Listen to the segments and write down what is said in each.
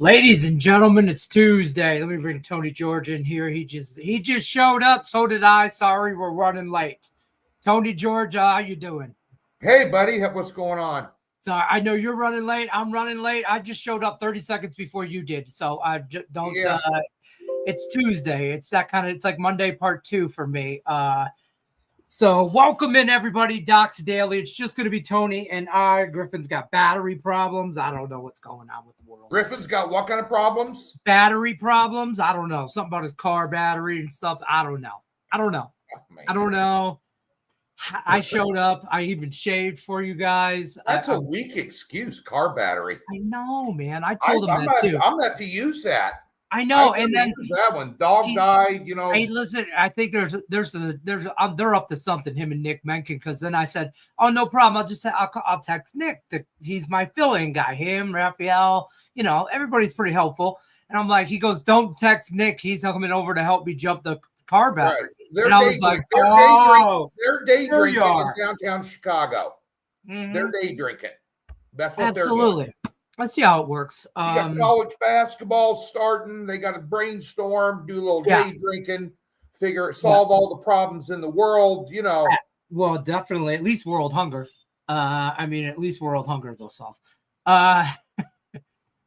Ladies and gentlemen, it's Tuesday. Let me bring Tony George in here. He just showed up. So did I. Sorry, we're running late. Tony George, how you doing? Hey, buddy. What's going on? So I know you're running late. I'm running late. I just showed up 30 seconds before you did. So I don't. Yeah. It's Tuesday. It's that kind of. It's like Monday part 2 for me. So welcome in everybody. Doc's Daily. It's just going to be Tony and I. Griffin's got battery problems. I don't know what's going on with the world. Griffin's got what kind of problems? Battery problems. I don't know. Something about his car battery and stuff. I don't know. I showed up. I even shaved for you guys. That's a weak excuse, car battery. I know, man. I told him that too. I'm not to use that. I know, and then use that one. Dog died, you know. Hey, listen. I think they're up to something. Him and Nick Mencken, because then I said, "Oh, no problem. I'll text Nick. He's my fill-in guy. Him, Raphael. You know, everybody's pretty helpful." And I'm like, he goes, "Don't text Nick. He's coming over to help me jump the car battery." Right. And I was like, they're day drinking in downtown Chicago. Mm-hmm. They're day drinking. That's what Absolutely. they're doing. Let's see how it works. You got college basketball starting. They got to brainstorm, do a little day drinking, solve all the problems in the world, you know. Well, definitely. At least world hunger. At least world hunger they'll solve.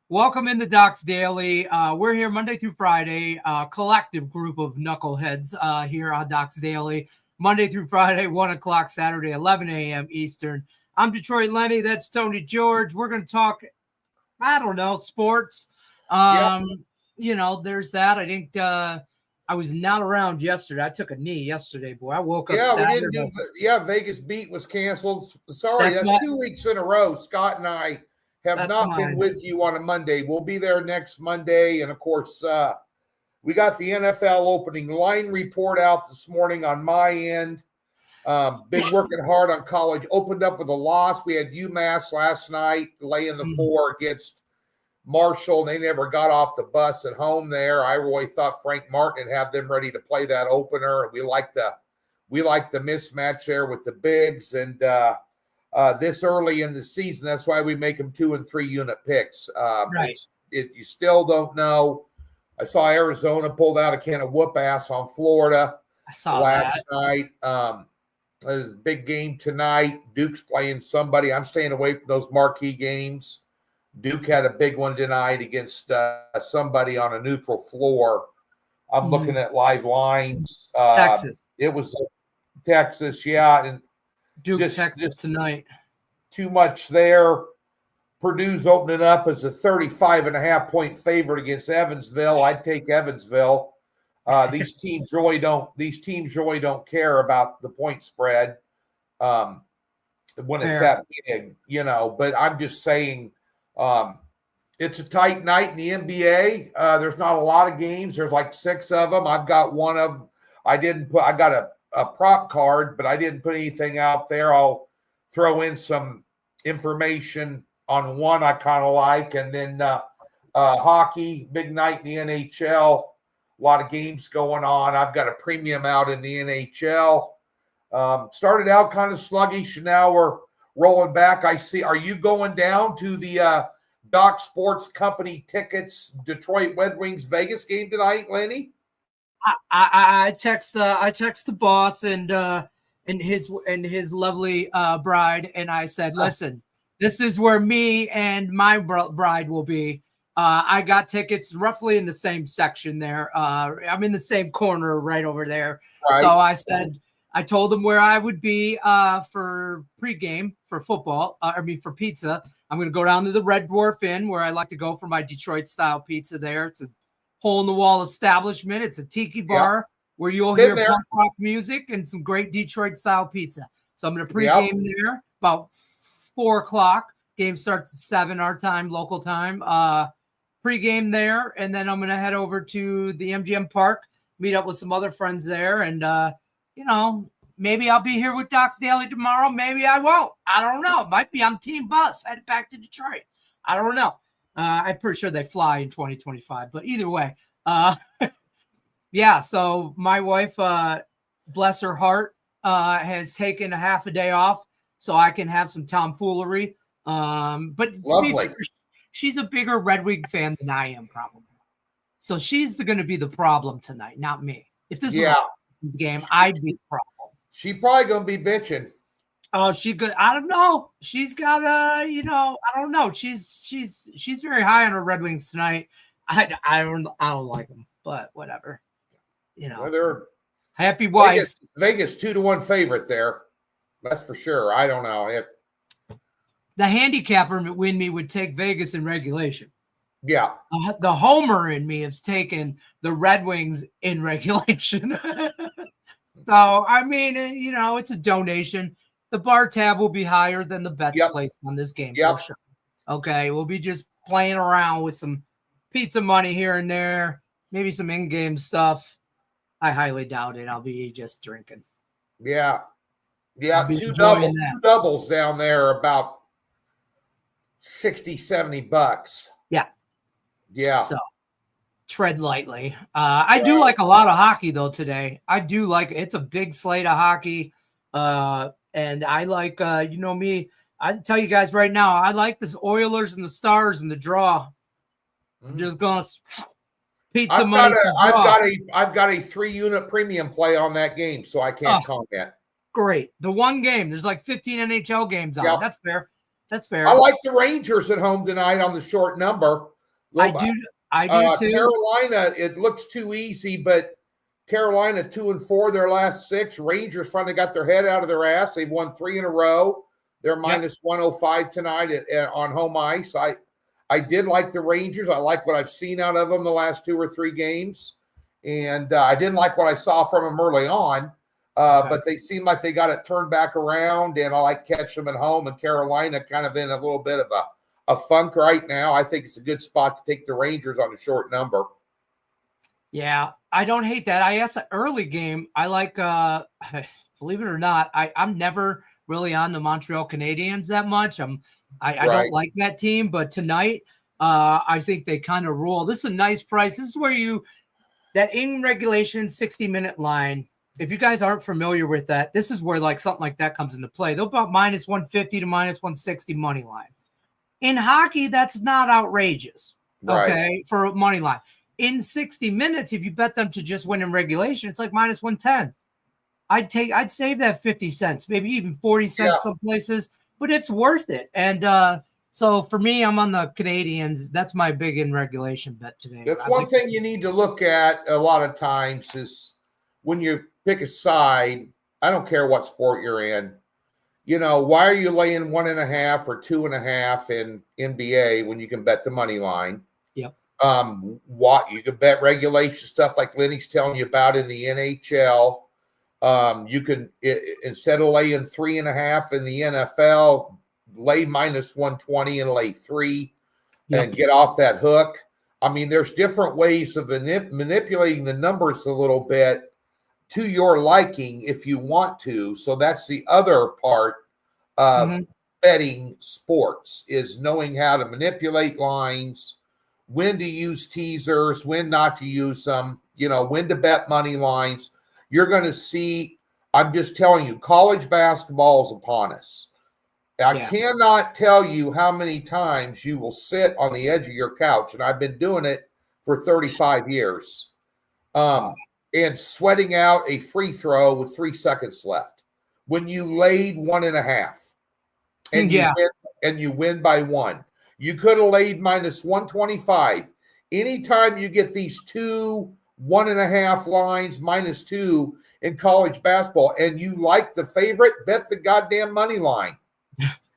Welcome in the Doc's Daily. We're here Monday through Friday, collective group of knuckleheads here on Doc's Daily. Monday through Friday, 1 o'clock, Saturday, 11 a.m. Eastern. I'm Detroit Lenny. That's Tony George. We're going to talk, I don't know, sports. You know, there's that. I think I was not around yesterday. I took a knee yesterday, boy. I woke up Saturday. Vegas beat was canceled. Sorry, that's 2 weeks in a row. Scott and I have not been with you on a Monday. We'll be there next Monday. And, of course, we got the NFL opening line report out this morning on my end. Been working hard on college. Opened up with a loss. We had UMass last night laying the 4 against Marshall. They never got off the bus at home there. I really thought Frank Martin would have them ready to play that opener. We like the mismatch there with the bigs. And this early in the season, that's why we make them 2 and 3 unit picks. Right. You still don't know. I saw Arizona pulled out a can of whoop ass on Florida last night. A big game tonight. Duke's playing somebody. I'm staying away from those marquee games. Duke had a big one tonight against somebody on a neutral floor. I'm looking at live lines. Texas. It was Texas, yeah. And Duke, Texas tonight. Too much there. Purdue's opening up as a 35.5-point favorite against Evansville. I'd take Evansville. These teams really don't care about the point spread when it's that big, you know. But I'm just saying, it's a tight night in the NBA. There's not a lot of games. There's like 6 of them. I've got one of them. I got a prop card, but I didn't put anything out there. I'll throw in some information on one I kind of like, and then hockey, big night in the NHL. A lot of games going on. I've got a premium out in the NHL. Started out kind of sluggish, and now we're rolling back. I see. Are you going down to the Doc Sports Company tickets Detroit Red Wings Vegas game tonight, Lenny? I text the boss and his lovely bride, and I said, listen, this is where me and my bride will be. I got tickets roughly in the same section there. I'm in the same corner right over there. Right. So I told them where I would be for pregame for football. For pizza. I'm going to go down to the Red Dwarf Inn where I like to go for my Detroit style pizza there. It's a hole in the wall establishment. It's a tiki bar where you'll hear punk rock music and some great Detroit style pizza. So I'm going to pregame there about 4 o'clock. Game starts at 7 our time, local time. Pregame there, and then I'm going to head over to the MGM Park, meet up with some other friends there, and you know, maybe I'll be here with Doc's Daily tomorrow. Maybe I won't. I don't know. It might be on team bus headed back to Detroit. I don't know. I'm pretty sure they fly in 2025, but either way, yeah. So my wife, bless her heart, has taken a half a day off so I can have some tomfoolery. But lovely. she's a bigger Red Wing fan than I am, probably. So she's going to be the problem tonight, not me. If this was a game, I'd be the problem. She probably going to be bitching. Oh, she good. I don't know. She's got I don't know. She's very high on her Red Wings tonight. I don't like them, but whatever. Well, they're happy wife. Vegas 2-1 favorite there. That's for sure. I don't know. The handicapper in me would take Vegas in regulation. Yeah. The homer in me has taken the Red Wings in regulation. So, I mean, it's a donation. The bar tab will be higher than the bets placed on this game. For sure. Okay. We'll be just playing around with some pizza money here and there, maybe some in-game stuff. I highly doubt it. I'll be just drinking. Yeah. Yeah. Two doubles down there, about $60-$70. Yeah. Yeah. So tread lightly. I do like a lot of hockey though today. I do like it's a big slate of hockey. And I like me. I tell you guys right now, I like this Oilers and the Stars in the draw. I'm just gonna pizza money. I've got a 3-unit premium play on that game, so I can't comment. Great. The one game. There's like 15 NHL games on. That's fair. That's fair. I like the Rangers at home tonight on the short number. I do too. Carolina, it looks too easy, but Carolina 2-4 their last 6. Rangers finally got their head out of their ass. They've won 3 in a row. They're minus 105 tonight on home ice. I did like the Rangers. I like what I've seen out of them the last 2 or 3 games. And I didn't like what I saw from them early on. But they seem like they got it turned back around, and I like catching them at home. And Carolina kind of in a little bit of a funk right now. I think it's a good spot to take the Rangers on a short number. Yeah, I don't hate that. I asked an early game. I like, believe it or not, I'm never really on the Montreal Canadiens that much. I don't like that team, but tonight, I think they kind of rule. This is a nice price. This is where that in regulation 60-minute line. If you guys aren't familiar with that, this is where like something like that comes into play. They'll about minus 150 to minus 160 money line. In hockey, that's not outrageous. Okay, for a money line. In 60 minutes, if you bet them to just win in regulation, it's like minus 110. I'd save that 50 cents, maybe even 40 cents some places, but it's worth it. And so for me, I'm on the Canadians. That's my big in regulation bet today. That's one thing you need to look at a lot of times is when you pick a side, I don't care what sport you're in. Why are you laying 1.5 or 2.5 in NBA when you can bet the money line? Yep. What you can bet regulation stuff like Lenny's telling you about in the NHL. You can instead of laying 3.5 in the NFL, lay minus 120 and lay 3 and get off that hook. I mean, there's different ways of manipulating the numbers a little bit to your liking if you want to. So that's the other part of betting sports is knowing how to manipulate lines, when to use teasers, when not to use them, when to bet money lines. You're going to see, I'm just telling you, college basketball is upon us. I cannot tell you how many times you will sit on the edge of your couch, and I've been doing it for 35 years. And sweating out a free throw with 3 seconds left when you laid 1.5 and you win by 1. You could have laid minus 125. Anytime you get these 2 1.5 lines minus 2 in college basketball and you like the favorite, bet the goddamn money line.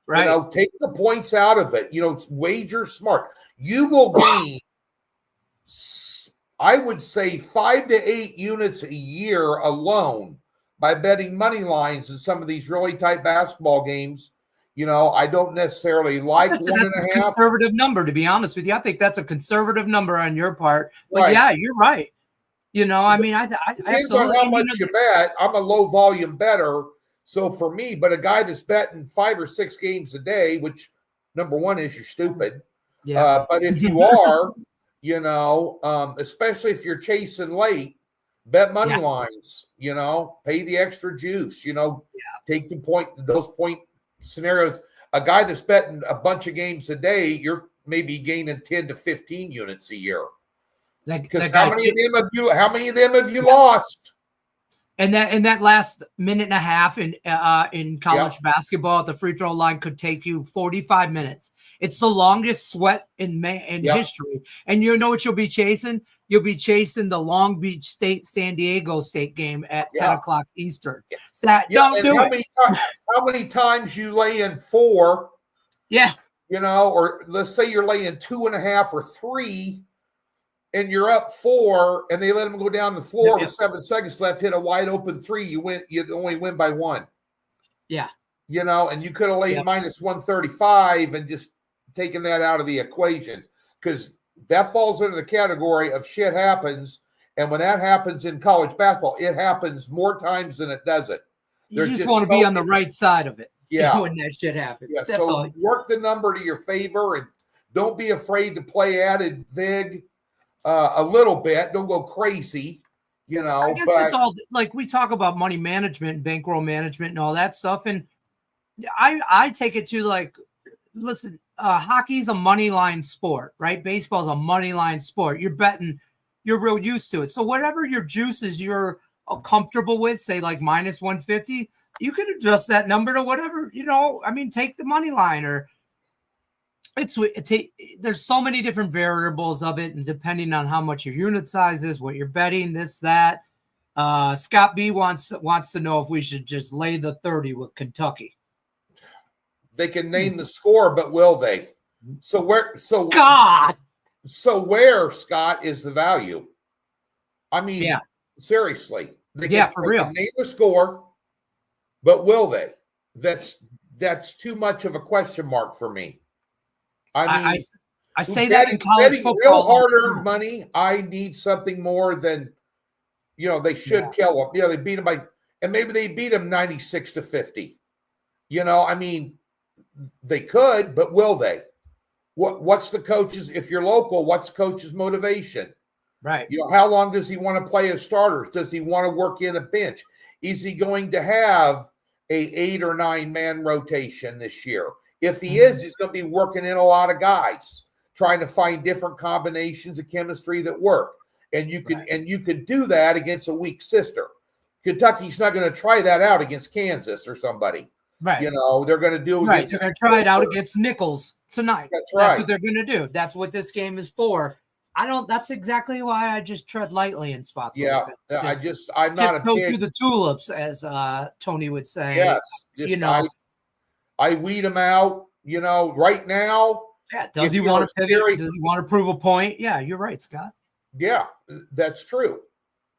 Right. Take the points out of it. Wager smart. You will gain I would say 5 to 8 units a year alone by betting money lines in some of these really tight basketball games. I don't necessarily like 1.5. That's a conservative number, to be honest with you. I think that's a conservative number on your part. But yeah, you're right. I mean, I depends on how much you bet. I'm a low volume bettor. So for me, but a guy that's betting 5 or 6 games a day, which number one is you're stupid. Yeah. But if you are, especially if you're chasing late, bet money lines, pay the extra juice, take those point scenarios. A guy that's betting a bunch of games a day, you're maybe gaining 10 to 15 units a year. Because That how many of them have you lost? And that last minute and a half in college basketball at the free throw line could take you 45 minutes. It's the longest sweat in history. And you know what you'll be chasing? You'll be chasing the Long Beach State San Diego State game at 10 o'clock Eastern. How many times you lay in 4? Yeah. Or let's say you're laying 2.5 or 3. And you're up 4, and they let them go down the floor with 7 seconds left, hit a wide open 3. You only win by 1. Yeah. And you could have laid minus 135 and just taken that out of the equation, because that falls into the category of shit happens. And when that happens in college basketball, it happens more times than it doesn't. You just want to be on the right side of it. Yeah. When that shit happens. Yeah. That's so work the number to your favor, and don't be afraid to play added vig. A little bit. Don't go crazy, I guess it's all like we talk about money management, bankroll management, and all that stuff. And I take it to like, listen, hockey's a money line sport, right? Baseball's a money line sport. You're betting, you're real used to it. So whatever your juices you're comfortable with, say like minus 150, you can adjust that number to whatever, take the money line, or there's so many different variables of it, and depending on how much your unit size is, what you're betting, this, that. Scott B wants to know if we should just lay the 30 with Kentucky. They can name the score, but will they? So where, Scott, is the value? I mean, seriously. They for real. Can name the score, but will they? That's too much of a question mark for me. I say that in college football. Real hard-earned money, I need something more than, they should kill them. They beat them and maybe they beat them 96 to 50. They could, but will they? What's the coach's, if you're local, what's the coach's motivation? Right. How long does he want to play as starters? Does he want to work in a bench? Is he going to have a 8 or 9 man rotation this year? If he is, he's going to be working in a lot of guys, trying to find different combinations of chemistry that work. And you could do that against a weak sister. Kentucky's not going to try that out against Kansas or somebody. Right. They're going to do. Right. They're going to try it out against Nichols tonight. That's right. That's what they're going to do. That's what this game is for. That's exactly why I just tread lightly in spots. Yeah. Like I'm not a big. Through the tulips, as Tony would say. Yes. I weed them out, right now. Yeah. Does he want to pivot? Does he want to prove a point? Yeah, you're right, Scott. Yeah, that's true.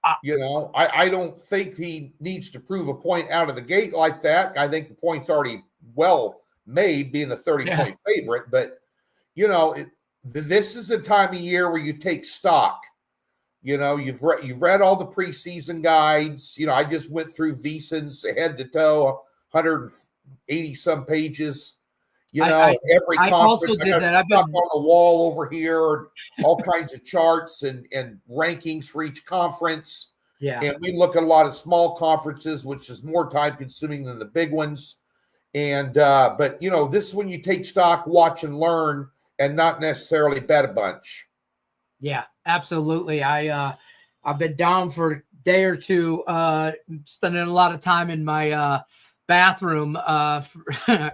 I don't think he needs to prove a point out of the gate like that. I think the point's already well made, being a 30-point favorite. But, this is a time of year where you take stock. You've read all the preseason guides. I just went through VEASAN's head to toe, 180 some pages. Every conference, also did that. I've been on the wall over here, all kinds of charts and rankings for each conference. Yeah. And we look at a lot of small conferences, which is more time consuming than the big ones. And, but this is when you take stock, watch and learn, and not necessarily bet a bunch. Yeah, absolutely. I've been down for a day or two, spending a lot of time in my, bathroom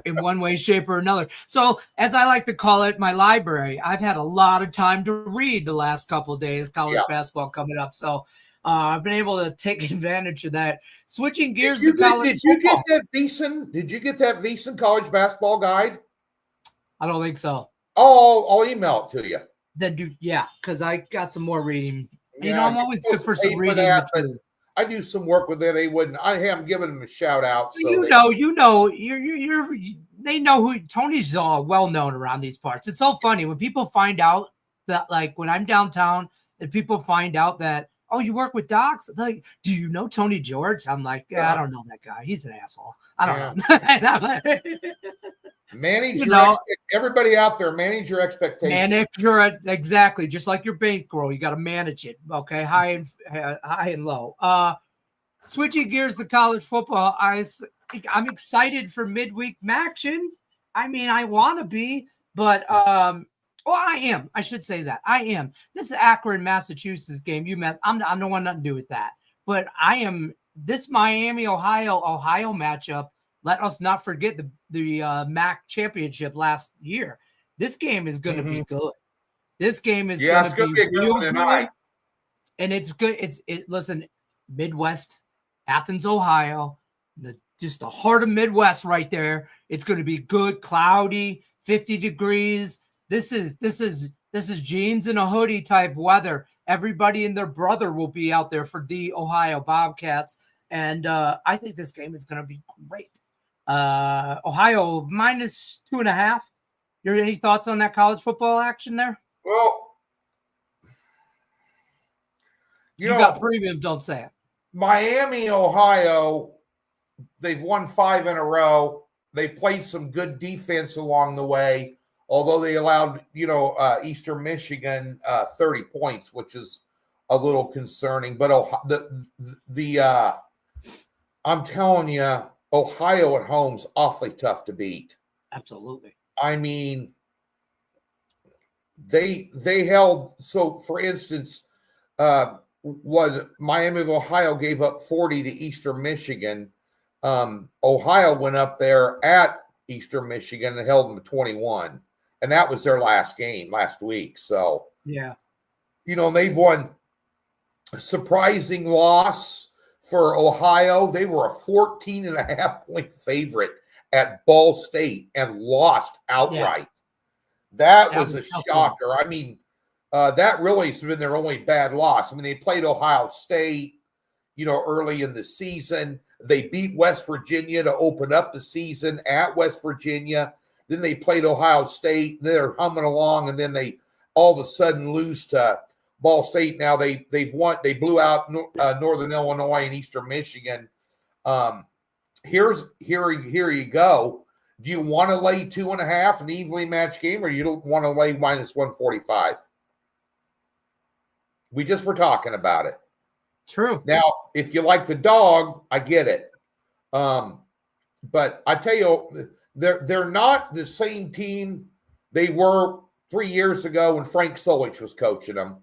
in one way, shape, or another. So, as I like to call it, my library. I've had a lot of time to read the last couple of days, college basketball coming up. So, I've been able to take advantage of that. Switching gears to college football. Did you get that VEASAN college basketball guide? I don't think so. Oh, I'll email it to you. Then because I got some more reading. I'm always good for some reading. I do some work with it. They wouldn't. I haven't given them a shout out. So they know who Tony's well known around these parts. It's so funny when people find out that, like, when I'm downtown and people find out that, oh, you work with Docs? Like, do you know Tony George? I'm like, I don't know that guy. He's an asshole. I don't know. Manage everybody out there. Manage your expectations. Exactly, just like your bankroll. You got to manage it. Okay, high and low. Switching gears to college football, I'm excited for midweek action. I mean, I want to be, but Oh, I am. I should say that. I am. This Akron, Massachusetts game, UMass, I don't want nothing to do with that. But I am this Miami, Ohio matchup. Let us not forget the MAC championship last year. This game is going to be good. This game is going to be a good one tonight. And it's good. Listen, Midwest, Athens, Ohio, just the heart of Midwest right there. It's going to be good, cloudy, 50 degrees. This is jeans and a hoodie type weather. Everybody and their brother will be out there for the Ohio Bobcats. And I think this game is going to be great. Ohio -2.5. Any thoughts on that college football action there? Well, you got premium, don't say it. Miami, Ohio, they've won 5 in a row. They played some good defense along the way, although they allowed, Eastern Michigan 30 points, which is a little concerning. But I'm telling you, Ohio at home's awfully tough to beat. Absolutely. I mean, they held, so for instance, what Miami of Ohio gave up 40 to Eastern Michigan. Ohio went up there at Eastern Michigan and held them to 21. And that was their last game last week. So, yeah, they've won a surprising loss for Ohio. They were a 14.5-point favorite at Ball State and lost outright. Yeah. That was a shocker. I mean, that really has been their only bad loss. I mean, they played Ohio State, early in the season. They beat West Virginia to open up the season at West Virginia. Then they played Ohio State. They're humming along, and then they all of a sudden lose to Ball State. Now they've won. They blew out Northern Illinois and Eastern Michigan. Here you go. Do you want to lay 2.5 an evenly matched game, or you don't want to lay -145? We just were talking about it. True. Now, if you like the dog, I get it. But I tell you, they're not the same team they were 3 years ago when Frank Solich was coaching them.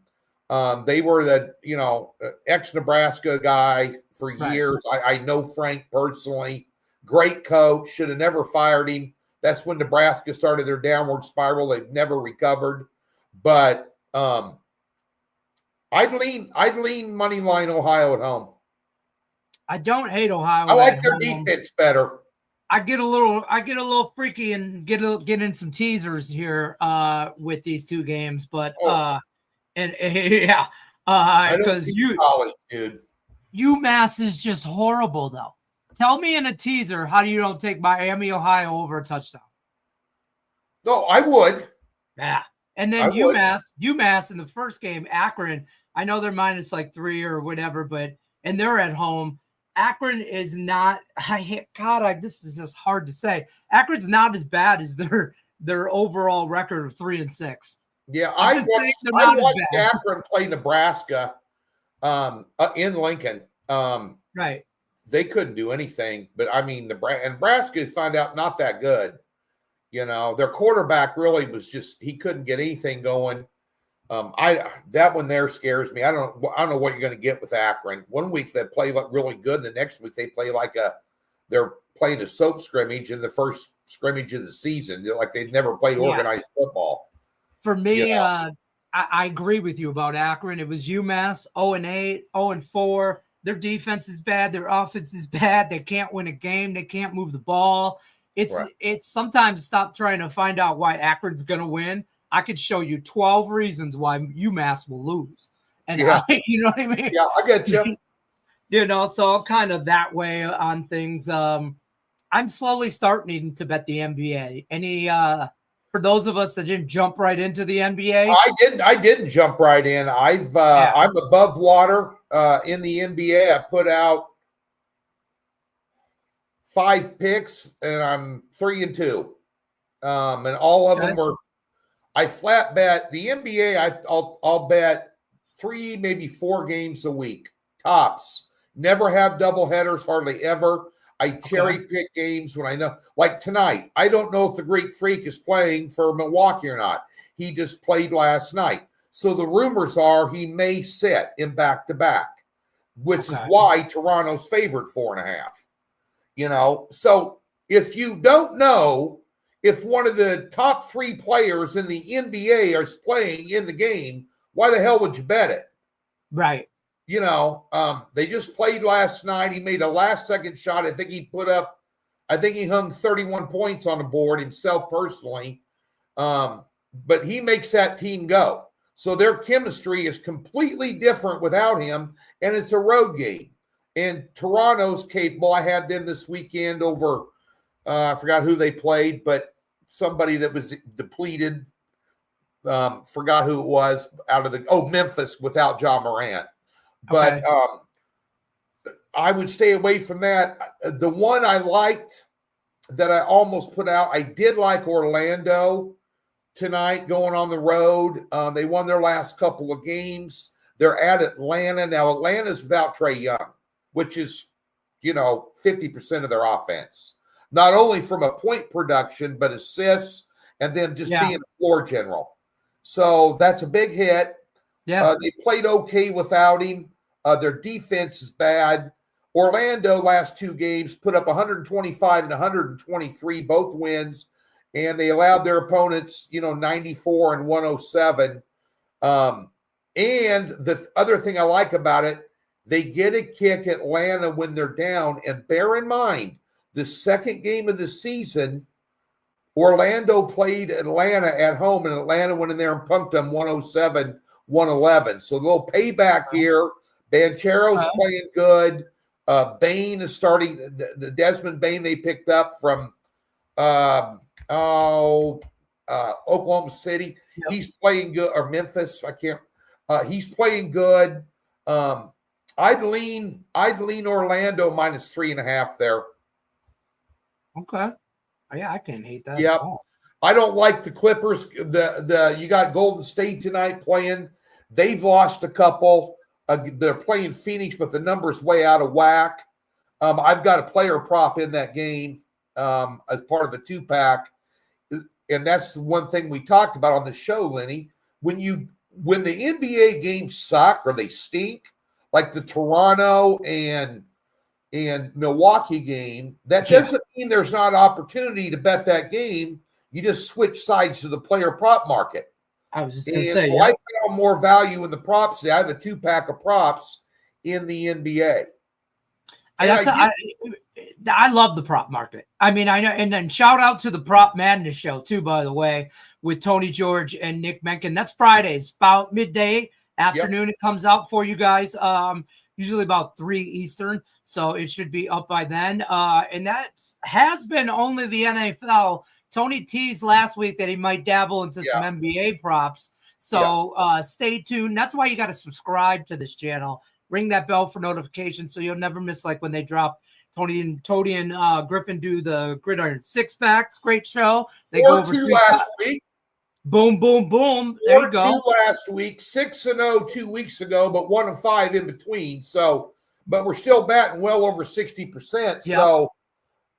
They were the, ex-Nebraska guy for years. I know Frank personally. Great coach. Should have never fired him. That's when Nebraska started their downward spiral. They've never recovered. But I'd lean money line Ohio at home. I don't hate Ohio. I like their defense better. I get a little freaky and get in some teasers here with these two games, but because UMass is just horrible though. Tell me in a teaser how you don't take Miami, Ohio over a touchdown. No, I would. Yeah. And then UMass in the first game, Akron, I know they're -3 or whatever, and they're at home. Akron is not, this is just hard to say. Akron's not as bad as their overall record of 3-6. Yeah, I watched Akron play Nebraska in Lincoln. Right. They couldn't do anything, but I mean, Nebraska found out not that good. Their quarterback really was he couldn't get anything going. That one there scares me. I don't know what you're going to get with Akron. 1 week they play really good. The next week they play they're playing a soap scrimmage in the first scrimmage of the season. They're like they've never played organized football. For me, I agree with you about Akron. It was UMass 0-8, 0-4. Their defense is bad. Their offense is bad. They can't win a game. They can't move the ball. It's sometimes stop trying to find out why Akron's going to win. I could show you 12 reasons why UMass will lose. And you know what I mean? Yeah, I get you. So I'm kind of that way on things. I'm slowly starting to bet the NBA. Any for those of us that didn't jump right into the NBA? I didn't jump right in. I'm above water in the NBA. I put out 5 picks and I'm 3-2. And all of them were I flat bet the NBA. I'll bet 3, maybe 4 games a week tops. Never have double headers, hardly ever. I cherry pick games when I know, like tonight. I don't know if the Greek Freak is playing for Milwaukee or not. He just played last night. So the rumors are he may sit in back-to-back, which is why Toronto's favored 4.5. So if you don't know if one of the top 3 players in the NBA is playing in the game, why the hell would you bet it? Right. They just played last night. He made a last-second shot. I think he hung 31 points on the board himself personally. But he makes that team go. So their chemistry is completely different without him, and it's a road game. And Toronto's capable. I had them this weekend over, I forgot who they played, but somebody that was depleted. Forgot who it was Memphis without John Morant. But I would stay away from that. The one I liked that I almost put out, I did like Orlando tonight going on the road. They won their last couple of games. They're at Atlanta. Now, Atlanta's without Trae Young, which is, 50% of their offense. Not only from a point production, but assists and then just being a floor general. So that's a big hit. Yeah. They played okay without him. Their defense is bad. Orlando last 2 games put up 125 and 123, both wins. And they allowed their opponents, 94 and 107. And the other thing I like about it, they get a kick Atlanta when they're down. And bear in mind, the second game of the season, Orlando played Atlanta at home, and Atlanta went in there and punked them 107-111. So a little payback here. Banchero's playing good. Bain is starting. The Desmond Bain they picked up from Oklahoma City. Yep. He's playing good, or Memphis. He's playing good. I'd lean Orlando minus 3.5 there. Okay. Yeah, I can't hate that. Yep. I don't like the Clippers. You got Golden State tonight playing. They've lost a couple. They're playing Phoenix, but the number's way out of whack. I've got a player prop in that game as part of a 2-pack. And that's the one thing we talked about on the show, Lenny. When the NBA games suck or they stink, like the Toronto and Milwaukee game, that doesn't mean there's not opportunity to bet that game. You just switch sides to the player prop market. I was just going to say, so I found more value in the props. I have a 2-pack of props in the NBA. I love the prop market. I mean, I know, and then shout out to the Prop Madness show too, by the way, with Tony George and Nick Mencken. That's Fridays, about midday afternoon. Yep. It comes out for you guys. Usually about 3 Eastern, so it should be up by then. And that has been only the NFL. Tony teased last week that he might dabble into some NBA props. So stay tuned. That's why you got to subscribe to this channel. Ring that bell for notifications so you'll never miss, like when they drop Tony and Griffin do the Gridiron 6-packs. Great show. They go over 2 last week. Boom, boom, boom. There you go. 2 last week, 6-0 2 weeks ago, but 1-5 in between. So, but we're still batting well over 60%. Yep. So,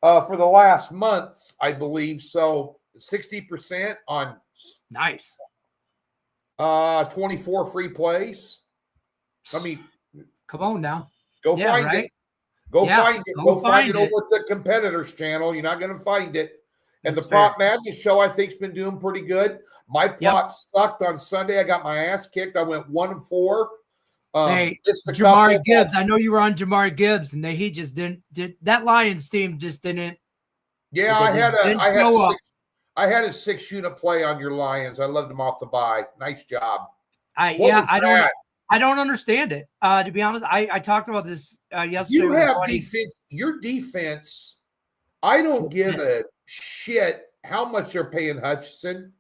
for the last months, I believe. So, 60% on nice. 24 free plays. I mean, come on now. Go find it. Go find it. Go find it over at the Competitors channel. You're not going to find it. And the Prop Madness show, I think, has been doing pretty good. My prop sucked on Sunday. I got my ass kicked. I went 1-4. Hey, Jamari Gibbs. I know you were on Jamari Gibbs, and he just didn't. That Lions team just didn't. Yeah, I had a 6-unit play on your Lions. I loved them off the bye. Nice job. I don't understand it. To be honest, I talked about this yesterday. You have defense. Your defense. I don't give a shit how much they're paying Hutchinson.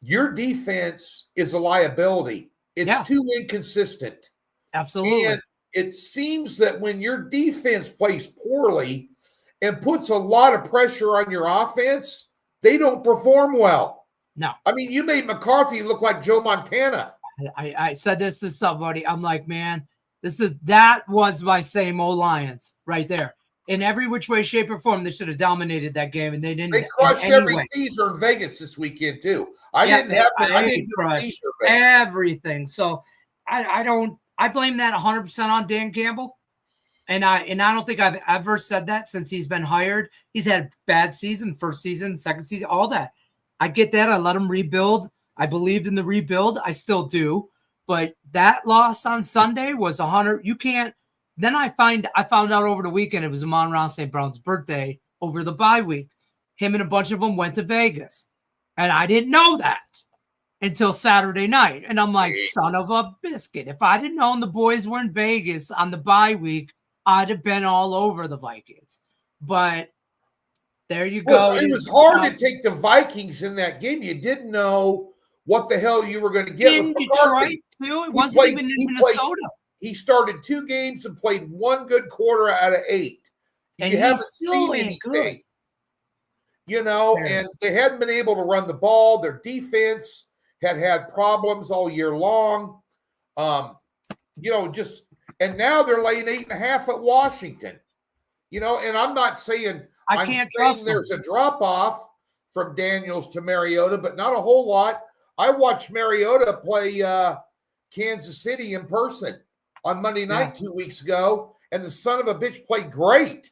Your defense is a liability. It's too inconsistent. Absolutely. And it seems that when your defense plays poorly and puts a lot of pressure on your offense, they don't perform well. No. I mean, you made McCarthy look like Joe Montana. I said this to somebody. I'm like, man, that was my same old Lions right there. in every which way, shape, or form, they should have dominated that game, and they didn't. They crushed every way. teaser in Vegas this weekend too. I didn't crush everything. So I blame that 100% on Dan Campbell. And I don't think I've ever said that since he's been hired. He's had bad season, first season, second season, all that. I get that. I let him rebuild. I believed in the rebuild. I still do. But that loss on Sunday was 100. You can't. Then I found out over the weekend it was Amon-Ra St. Brown's birthday over the bye week. Him and a bunch of them went to Vegas. And I didn't know that until Saturday night. And I'm like, son of a biscuit. If I didn't know the boys were in Vegas on the bye week, I'd have been all over the Vikings. But there you go. It was hard to take the Vikings in that game. You didn't know what the hell you were going to get. In Detroit, too. It wasn't even in Minnesota. He started 2 games and played 1 good quarter out of 8. And you haven't seen anything. Good. You know, and they hadn't been able to run the ball. Their defense had problems all year long. You know, and now they're laying 8.5 at Washington. You know, and I'm not saying I can't trust there's a drop off from Daniels to Mariota, but not a whole lot. I watched Mariota play Kansas City in person on Monday night 2 weeks ago, and the son of a bitch played great.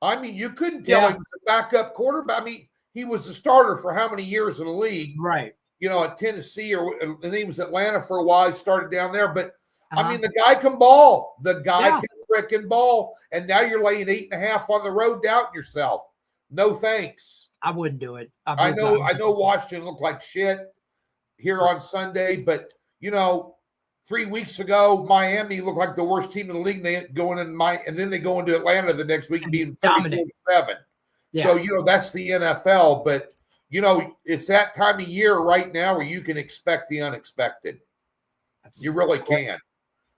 I mean, you couldn't tell he was a backup quarterback. I mean, he was a starter for how many years in the league? Right. You know, at Tennessee, and then he was Atlanta for a while. He started down there, but I mean, the guy can ball. The guy can frickin' ball, and now you're laying 8.5 on the road, doubting yourself. No thanks. I wouldn't do it. I know Washington looked like shit here on Sunday, but you know, 3 weeks ago, Miami looked like the worst team in the league. They go in and then they go into Atlanta the next week and being 34-7. Yeah. So you know that's the NFL, but you know it's that time of year right now where you can expect the unexpected. You really can.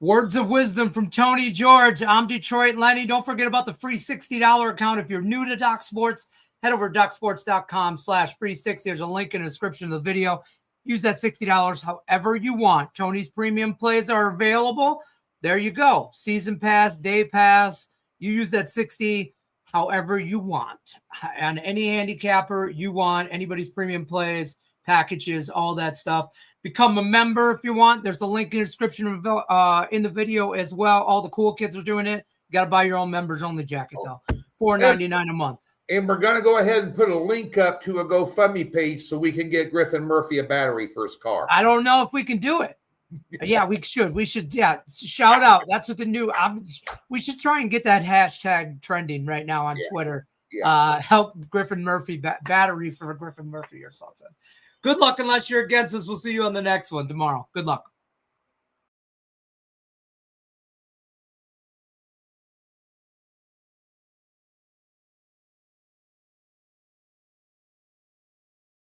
Words of wisdom from Tony George. I'm Detroit Lenny. Don't forget about the free $60 account. If you're new to Doc Sports, head over to docsports.com/free60. There's a link in the description of the video. Use that $60 however you want. Tony's premium plays are available. There you go. Season pass, day pass. You use that $60 however you want. On any handicapper you want, anybody's premium plays, packages, all that stuff. Become a member if you want. There's a link in the description in the video as well. All the cool kids are doing it. You got to buy your own members only jacket, though. $4.99 a month. And we're going to go ahead and put a link up to a GoFundMe page so we can get Griffin Murphy a battery for his car. I don't know if we can do it. Yeah, we should. We should, shout out. That's what the new we should try and get that hashtag trending right now on Twitter. Yeah. Help Griffin Murphy, battery for Griffin Murphy or something. Good luck unless you're against us. We'll see you on the next one tomorrow. Good luck.